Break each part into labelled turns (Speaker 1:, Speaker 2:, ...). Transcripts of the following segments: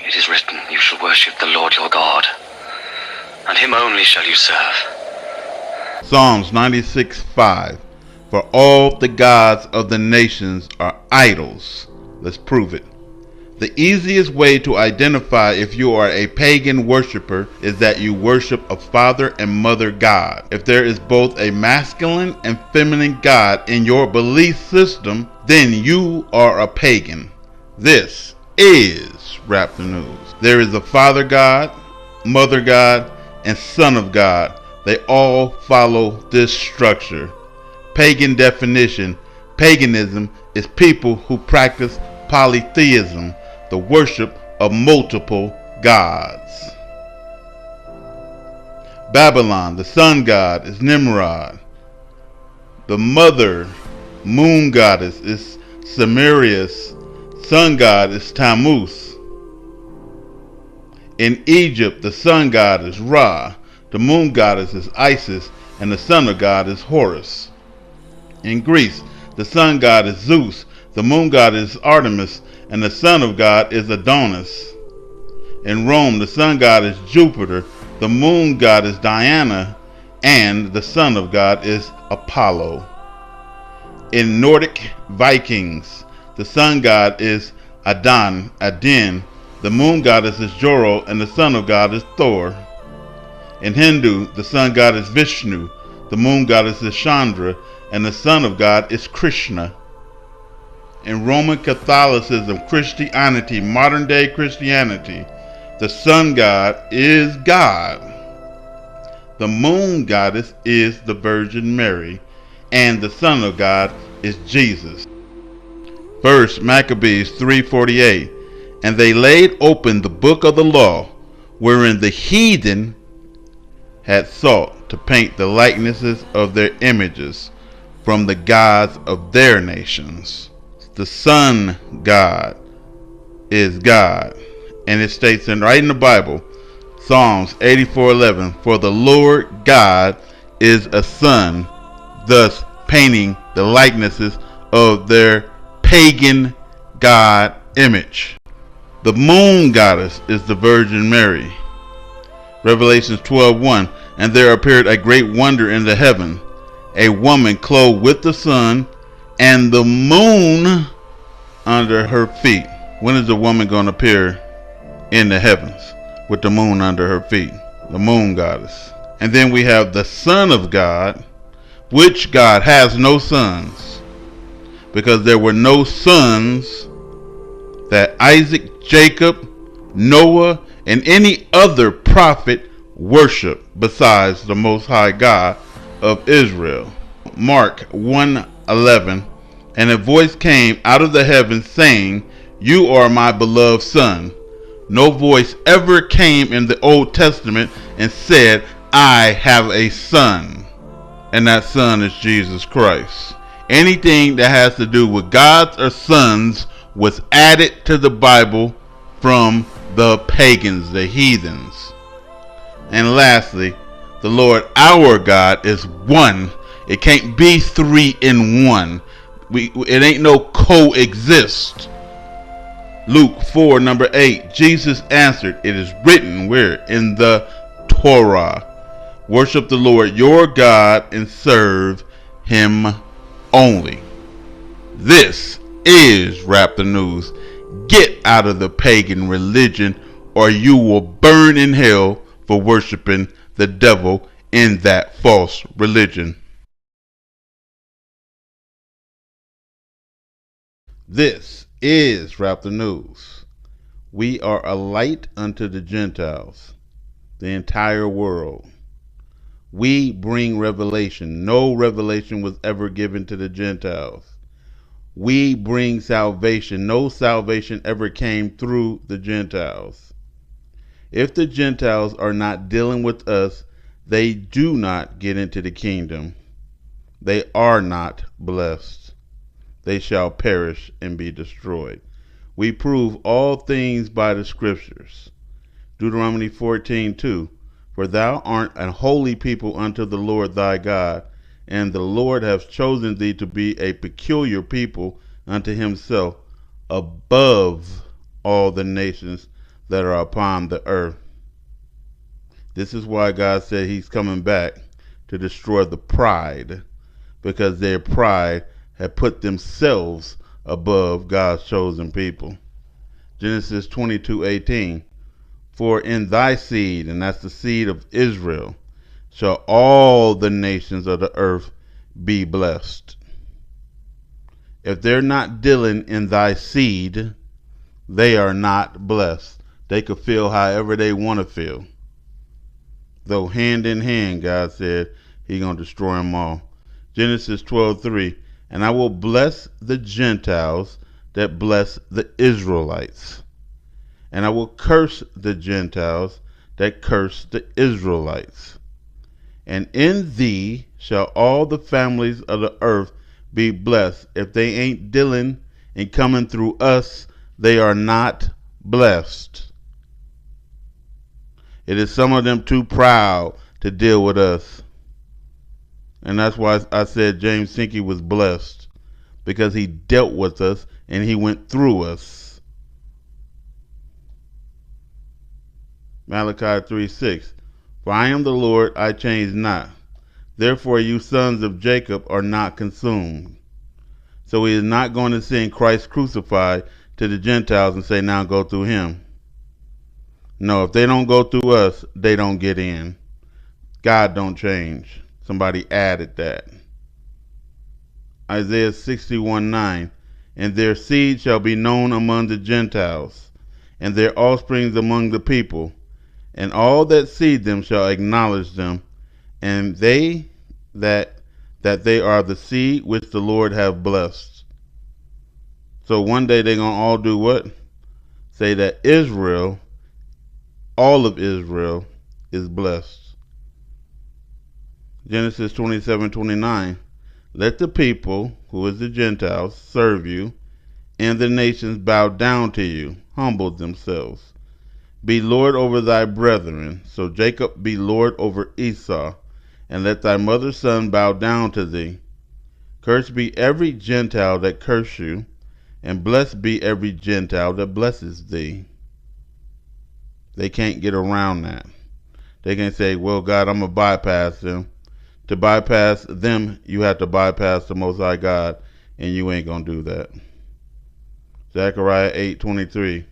Speaker 1: It is written, you shall worship the Lord your God, and him only shall you serve.
Speaker 2: Psalms 96:5. For all the gods of the nations are idols. Let's prove it. The easiest way to identify if you are a pagan worshiper is that you worship a father and mother god. If there is both a masculine and feminine god in your belief system, then you are a pagan. This is Raptor News. There is a father god, mother god, and son of god. They all follow this structure. Pagan definition. Paganism is people who practice polytheism, the worship of multiple gods. Babylon, the sun god, is Nimrod. The mother moon goddess is Semiramis. Sun god is Tammuz. In Egypt, the sun god is Ra. The moon goddess is Isis, and the son of god is Horus. In Greece, the sun god is Zeus. The moon god is Artemis, and the son of god is Adonis. In Rome, the sun god is Jupiter, the moon god is Diana, and the son of god is Apollo. In Nordic Vikings, the sun god is Adin, the moon goddess is Joro, and the son of god is Thor. In Hindu, the sun god is Vishnu, the moon goddess is Chandra, and the son of god is Krishna. In Roman Catholicism, Christianity, modern day Christianity, the sun god is God. The moon goddess is the Virgin Mary, and the son of god is Jesus. First Maccabees 3:48. And they laid open the book of the law, wherein the heathen had sought to paint the likenesses of their images from the gods of their nations. The sun god is God, and it states right in the Bible, Psalms 84:11, for the Lord God is a sun, thus painting the likenesses of their pagan god image. The moon goddess is the Virgin Mary. Revelations 12:1, and there appeared a great wonder in the heaven, a woman clothed with the sun, and the moon under her feet. When is the woman going to appear in the heavens with the moon under her feet? The moon goddess. And then we have the son of God, which God has no sons, because there were no sons that Isaac, Jacob, Noah, and any other prophet worship besides the Most High God of Israel. Mark 1:11, and a voice came out of the heavens saying, you are my beloved son. No voice ever came in the Old Testament and said, I have a son, and that son is Jesus Christ. Anything that has to do with gods or sons was added to the Bible from the pagans, the heathens. And lastly, the Lord our God is one. It can't be three in one. It ain't no coexist. Luke 4:8, Jesus answered, it is written where? In the Torah. Worship the Lord your God and serve him only. This is Raptor News. Get out of the pagan religion, or you will burn in hell for worshiping the devil in that false religion. This is Raptor News. We are a light unto the Gentiles, the entire world. We bring revelation. No revelation was ever given to the Gentiles. We bring salvation. No salvation ever came through the Gentiles. If the Gentiles are not dealing with us, they do not get into the kingdom. They are not blessed. They shall perish and be destroyed. We prove all things by the scriptures. Deuteronomy 14:2. For thou art an holy people unto the Lord thy God, and the Lord hath chosen thee to be a peculiar people unto himself above all the nations that are upon the earth. This is why God said he's coming back to destroy the pride, because their pride had put themselves above God's chosen people. Genesis 22:18. For in thy seed, and that's the seed of Israel, shall all the nations of the earth be blessed. If they're not dealing in thy seed, they are not blessed. They could feel however they want to feel. Though hand in hand, God said he's going to destroy them all. Genesis 12:3. And I will bless the Gentiles that bless the Israelites. And I will curse the Gentiles that curse the Israelites. And in thee shall all the families of the earth be blessed. If they ain't dealing and coming through us, they are not blessed. It is some of them too proud to deal with us. And that's why I said James Sinkey was blessed, because he dealt with us and he went through us. Malachi 3:6. For I am the Lord, I change not. Therefore you sons of Jacob are not consumed. So he is not going to send Christ crucified to the Gentiles and say, now go through him. No, if they don't go through us, they don't get in. God don't change. Somebody added that. Isaiah 61:9. And their seed shall be known among the Gentiles, and their offsprings among the people. And all that see them shall acknowledge them, and they that they are the seed which the Lord have blessed. So one day they're going to all do what? Say that Israel, all of Israel, is blessed. Genesis 27:29. Let the people, who is the Gentiles, serve you, and the nations bow down to you, humble themselves. Be Lord over thy brethren. So Jacob be Lord over Esau, and let thy mother's son bow down to thee. Cursed be every Gentile that curse you, and blessed be every Gentile that blesses thee. They can't get around that. They can say, well, God, I'm going to bypass them. To bypass them, you have to bypass the Most High God, and you ain't going to do that. Zechariah 8:23.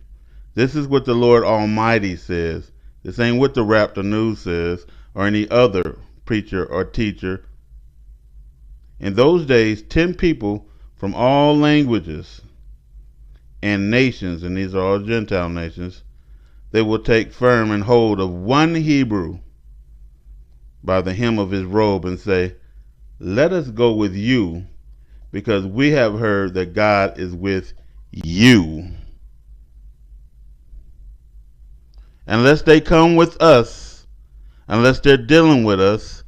Speaker 2: This is what the Lord Almighty says. This ain't what the Raptor News says, or any other preacher or teacher. In those days, 10 people from all languages and nations, and these are all Gentile nations, they will take firm and hold of one Hebrew by the hem of his robe and say, let us go with you, because we have heard that God is with you. Unless they come with us, unless they're dealing with us,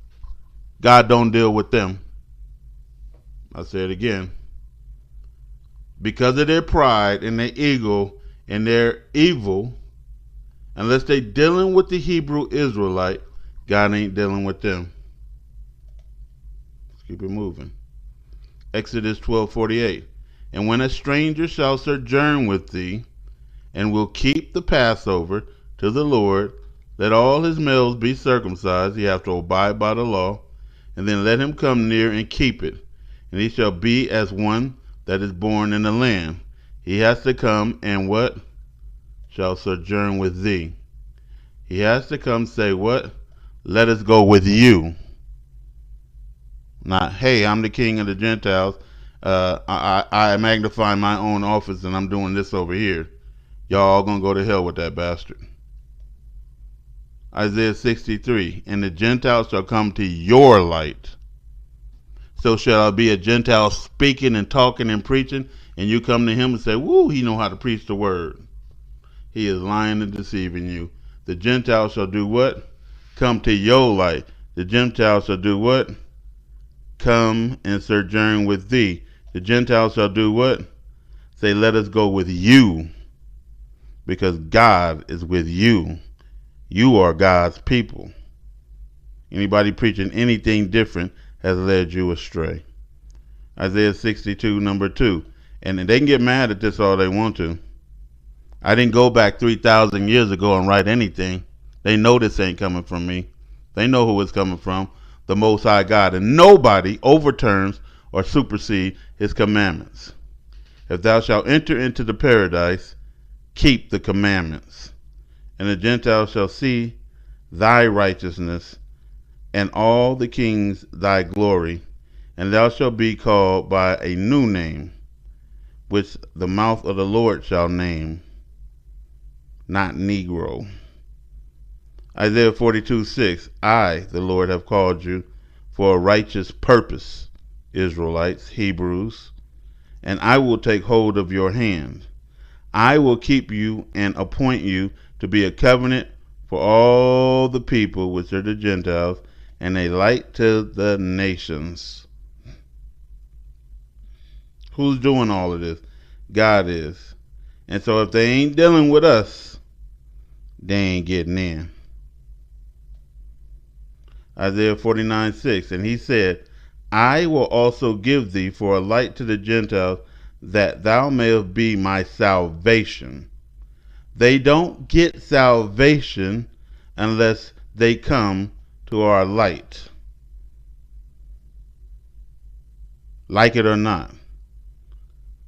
Speaker 2: God don't deal with them. I'll say it again. Because of their pride and their ego and their evil, unless they're dealing with the Hebrew Israelite, God ain't dealing with them. Let's keep it moving. Exodus 12:48. And when a stranger shall sojourn with thee, and will keep the Passover to the Lord, let all his males be circumcised. He have to abide by the law. And then let him come near and keep it. And he shall be as one that is born in the land. He has to come and what? Shall sojourn with thee. He has to come say what? Let us go with you. Not, hey, I'm the king of the Gentiles. I magnify my own office and I'm doing this over here. Y'all all gonna go to hell with that bastard. Isaiah 63. And the Gentiles shall come to your light. So shall I be a Gentile speaking and talking and preaching, and you come to him and say, woo, he know how to preach the word. He is lying and deceiving you. The Gentiles shall do what? Come to your light. The Gentiles shall do what? Come and sojourn with thee. The Gentiles shall do what? Say, let us go with you, because God is with you. You are God's people. Anybody preaching anything different has led you astray. Isaiah 62, number 2. And they can get mad at this all they want to. I didn't go back 3,000 years ago and write anything. They know this ain't coming from me. They know who it's coming from, the Most High God. And nobody overturns or supersedes his commandments. If thou shalt enter into the paradise, keep the commandments. And the Gentiles shall see thy righteousness, and all the kings thy glory. And thou shalt be called by a new name, which the mouth of the Lord shall name, not Negro. Isaiah 42:6. I, the Lord, have called you for a righteous purpose, Israelites, Hebrews, and I will take hold of your hand. I will keep you and appoint you to be a covenant for all the people, which are the Gentiles, and a light to the nations. Who's doing all of this? God is. And so if they ain't dealing with us, they ain't getting in. Isaiah 49:6. And he said, I will also give thee for a light to the Gentiles, that thou mayest be my salvation. They don't get salvation unless they come to our light. Like it or not.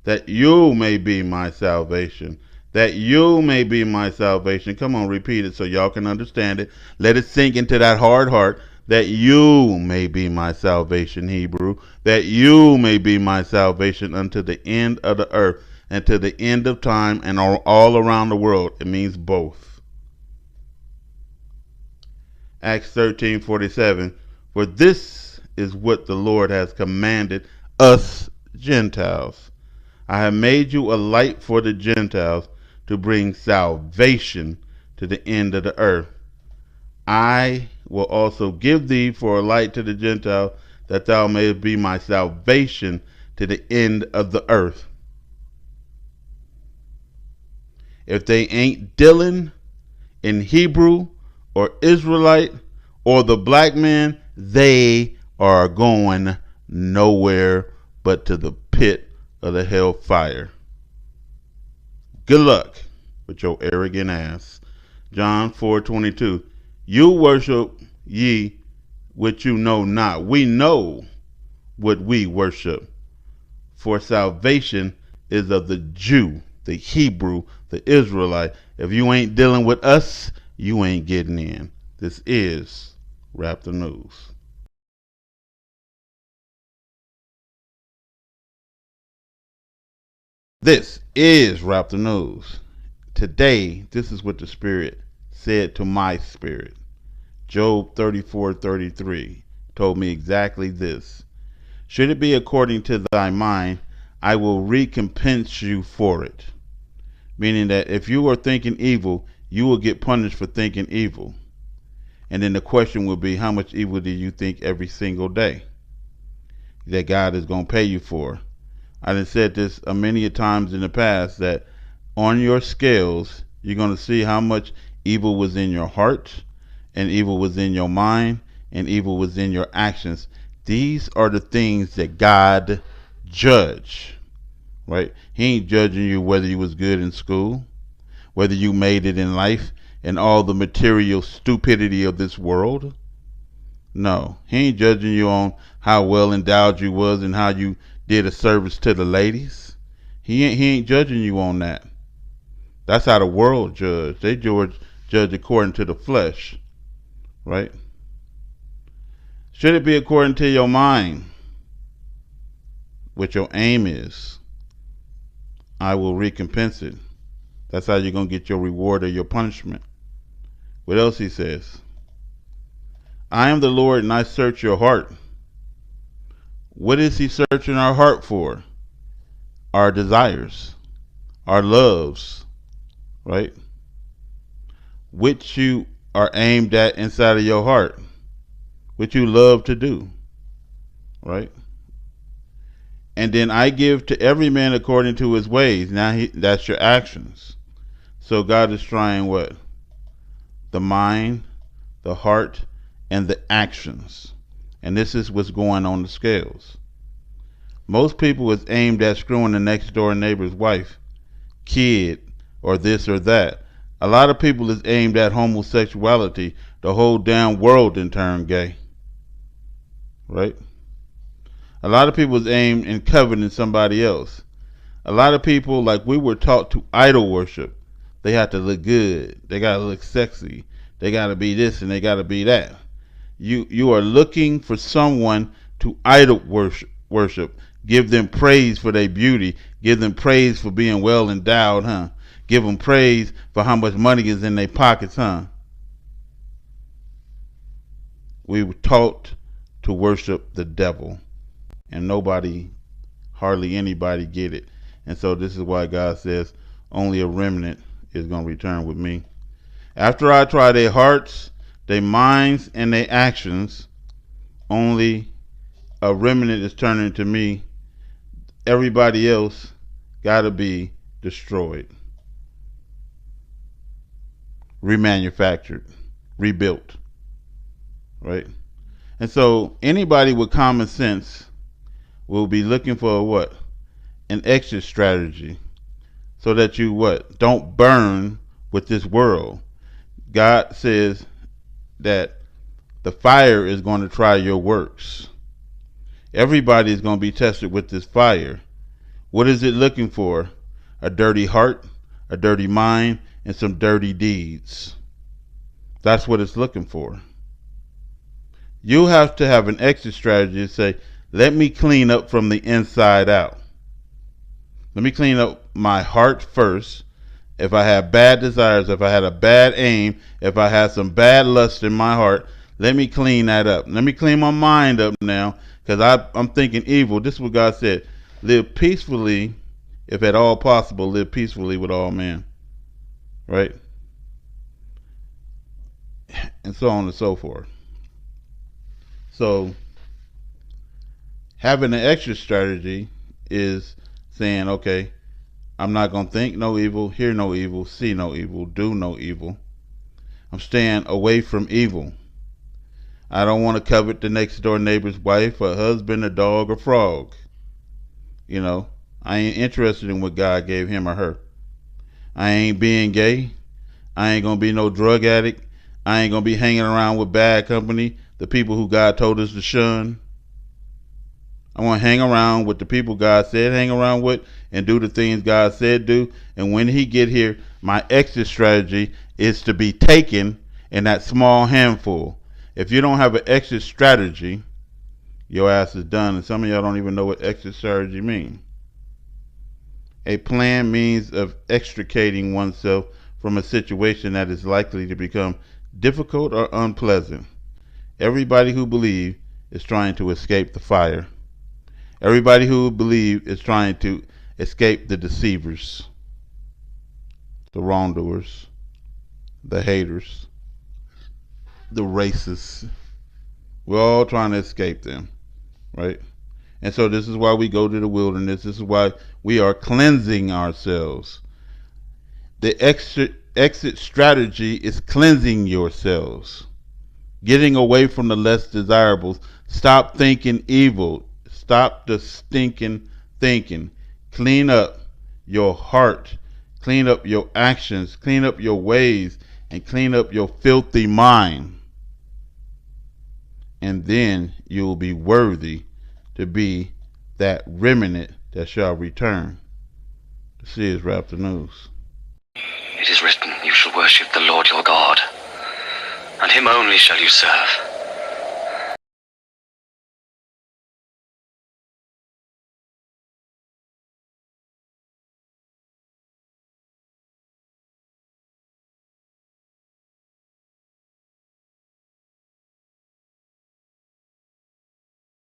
Speaker 2: That you may be my salvation. That you may be my salvation. Come on, repeat it so y'all can understand it. Let it sink into that hard heart. That you may be my salvation, Hebrew. That you may be my salvation unto the end of the earth and to the end of time and all around the world. It means both. Acts 13:47. For this is what the Lord has commanded us Gentiles. I have made you a light for the Gentiles to bring salvation to the end of the earth. I will also give thee for a light to the Gentiles, that thou mayest be my salvation to the end of the earth. If they ain't dealing in Hebrew or Israelite or the black man, they are going nowhere but to the pit of the hellfire. Good luck with your arrogant ass. John 4:22. You worship ye which you know not. We know what we worship. For salvation is of the Jew, the Hebrew, the Israelite. If you ain't dealing with us, you ain't getting in. This is Rap the News. This is Rap the News. Today, this is what the Spirit said to my spirit. Job 34:33 told me exactly this. Should it be according to thy mind, I will recompense you for it. Meaning that if you are thinking evil, you will get punished for thinking evil. And then the question will be, how much evil do you think every single day that God is going to pay you for? I done said this many a times in the past, that on your scales, you're going to see how much evil was in your heart, and evil was in your mind, and evil was in your actions. These are the things that God judge, right? He ain't judging you whether you was good in school, whether you made it in life, and all the material stupidity of this world. No, he ain't judging you on how well endowed you was and how you did a service to the ladies. He ain't judging you on that. That's how the world judge. They judge according to the flesh, right? Should it be according to your mind, what your aim is? I will recompense it. That's how you're going to get your reward or your punishment. What else he says? I am the Lord and I search your heart. What is he searching our heart for? Our desires, our loves, right? Which you are aimed at inside of your heart, which you love to do, right? And then I give to every man according to his ways. Now that's your actions. So God is trying what? The mind, the heart, and the actions. And this is what's going on the scales. Most people is aimed at screwing the next door neighbor's wife, kid, or this or that. A lot of people is aimed at homosexuality. The whole damn world in turn gay. Right? A lot of people is aimed in coveting somebody else. A lot of people, like we were taught to idol worship. They have to look good. They gotta look sexy. They gotta be this and they gotta be that. You are looking for someone to idol worship. Give them praise for their beauty. Give them praise for being well endowed, huh? Give them praise for how much money is in their pockets, huh? We were taught to worship the devil, and hardly anybody get it. And so this is why God says only a remnant is going to return with me. After I try their hearts, their minds, and their actions, only a remnant is turning to me. Everybody else got to be destroyed, remanufactured, rebuilt, right? And so anybody with common sense will be looking for what? An exit strategy, so that you what? Don't burn with this world. God says that the fire is going to try your works. Everybody is going to be tested with this fire. What is it looking for? A dirty heart, a dirty mind, and some dirty deeds. That's what it's looking for. You have to have an exit strategy to say, let me clean up from the inside out. Let me clean up my heart first. If I have bad desires, if I had a bad aim, if I had some bad lust in my heart, let me clean that up. Let me clean my mind up now, because I'm thinking evil. This is what God said. Live peacefully, if at all possible, live peacefully with all men. Right? And so on and so forth. So, having an exit strategy is saying, okay, I'm not going to think no evil, hear no evil, see no evil, do no evil. I'm staying away from evil. I don't want to covet the next door neighbor's wife, or husband, a dog, or frog. You know, I ain't interested in what God gave him or her. I ain't being gay. I ain't going to be no drug addict. I ain't going to be hanging around with bad company, the people who God told us to shun. I want to hang around with the people God said hang around with and do the things God said do. And when he get here, my exit strategy is to be taken in that small handful. If you don't have an exit strategy, your ass is done. And some of y'all don't even know what exit strategy means. A planned means of extricating oneself from a situation that is likely to become difficult or unpleasant. Everybody who believes is trying to escape the fire. Everybody who believes is trying to escape the deceivers, the wrongdoers, the haters, the racists. We're all trying to escape them, right? And so this is why we go to the wilderness. This is why we are cleansing ourselves. The exit strategy is cleansing yourselves, getting away from the less desirables. Stop thinking evil. Stop the stinking thinking. Clean up your heart. Clean up your actions. Clean up your ways. And clean up your filthy mind. And then you will be worthy to be that remnant that shall return. This is Rap the News.
Speaker 1: It is written, you shall worship the Lord your God, and him only shall you serve.